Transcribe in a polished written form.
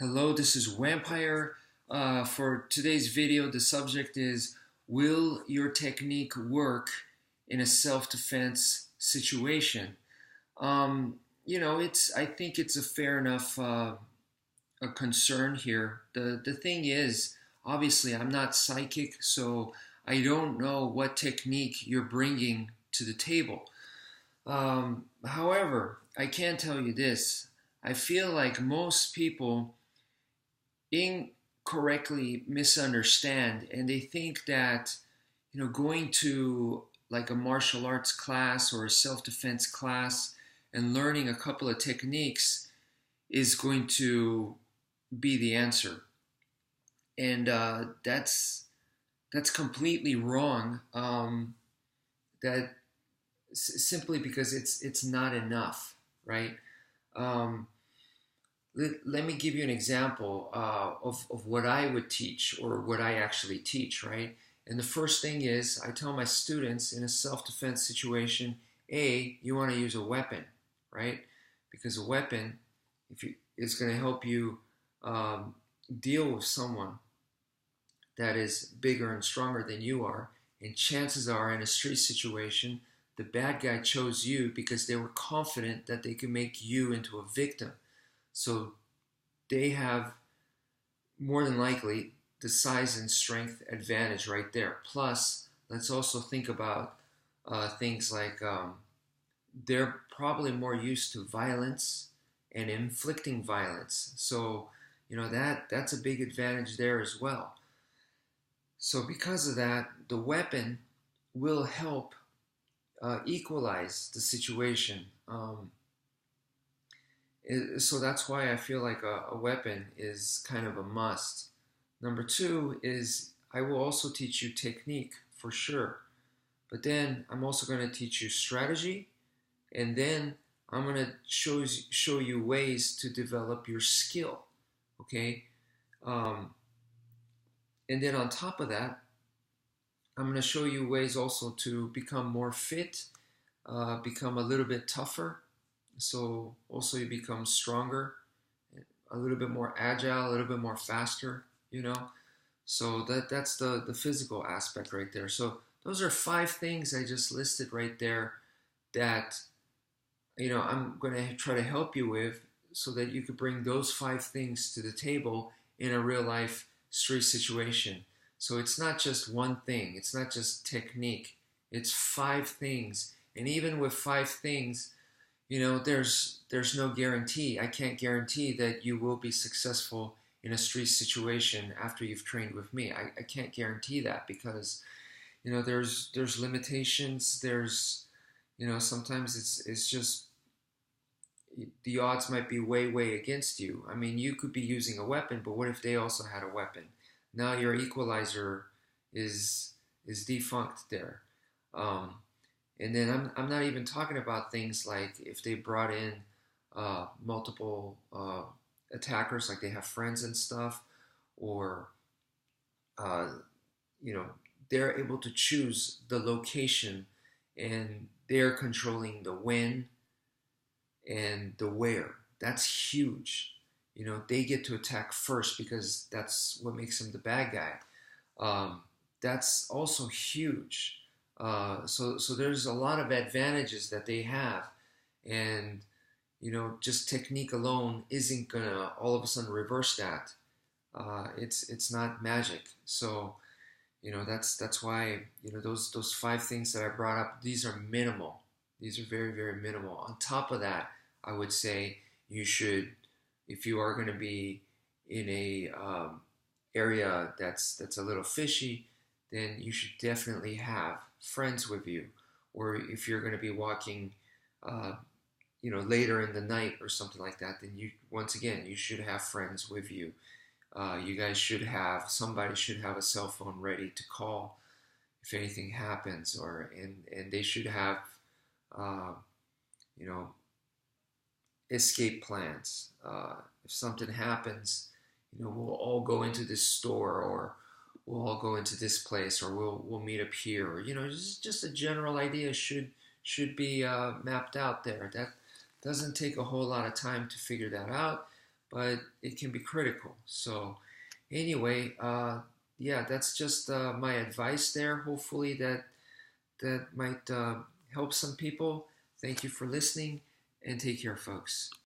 Hello, this is wmpyr. For today's video, the subject is, will your technique work in a self-defense situation? I think it's a fair enough a concern here. The thing is, obviously, I'm not psychic, so I don't know what technique you're bringing to the table. However, I can tell you this. I feel like most people incorrectly misunderstand, and they think that going to like a martial arts class or a self-defense class and learning a couple of techniques is going to be the answer. And that's completely wrong. That simply because it's not enough, right? um, let me give you an example of what I would teach, or what I actually teach, right? And the first thing is, I tell my students in a self-defense situation, you want to use a weapon, right? Because a weapon, is going to help you um, deal with someone that is bigger and stronger than you are. And chances are, in a street situation, the bad guy chose you because they were confident that they could make you into a victim. So they have, more than likely, the size and strength advantage right there. Plus, let's also think about things like they're probably more used to violence and inflicting violence. So, that's a big advantage there as well. So because of that, the weapon will help equalize the situation. So that's why I feel like a weapon is kind of a must. Number two is, I will also teach you technique for sure, but then I'm also going to teach you strategy, and then I'm going to show you ways to develop your skill. Okay, um, and then on top of that, I'm going to show you ways also to become more fit, become a little bit tougher. So also you become stronger, a little bit more agile, a little bit more faster, you know. So that's the physical aspect right there. So those are 5 things I just listed right there that I'm going to try to help you with, so that you could bring those 5 things to the table in a real life street situation. So it's not just one thing, it's not just technique, it's 5 things. And even with 5 things, there's no guarantee. I can't guarantee that you will be successful in a street situation after you've trained with me. I can't guarantee that, because there's limitations. There's sometimes it's just the odds might be way against you. I mean, you could be using a weapon, but what if they also had a weapon? Now your equalizer is defunct there. Um, and then I'm not even talking about things like if they brought in multiple attackers, like they have friends and stuff, or uh, you know they're able to choose the location, and they're controlling the when and the where. That's huge. They get to attack first because that's what makes them the bad guy. That's also huge. So there's a lot of advantages that they have, and just technique alone isn't gonna all of a sudden reverse that. It's not magic. So that's why those 5 things that I brought up, these are minimal. These are very minimal. On top of that, I would say you should, if you are going to be in a area that's a little fishy, then you should definitely have friends with you. Or if you're going to be walking, uh, later in the night or something like that, then once again, you should have friends with you. You guys somebody should have a cell phone ready to call if anything happens, and they should have, uh, you know, escape plans. If something happens, we'll all go into this store, or we'll all go into this place, or we'll meet up here, or just a general idea should be mapped out there. That doesn't take a whole lot of time to figure that out, but it can be critical. So anyway, yeah, that's just my advice there. Hopefully that might help some people. Thank you for listening, and take care, folks.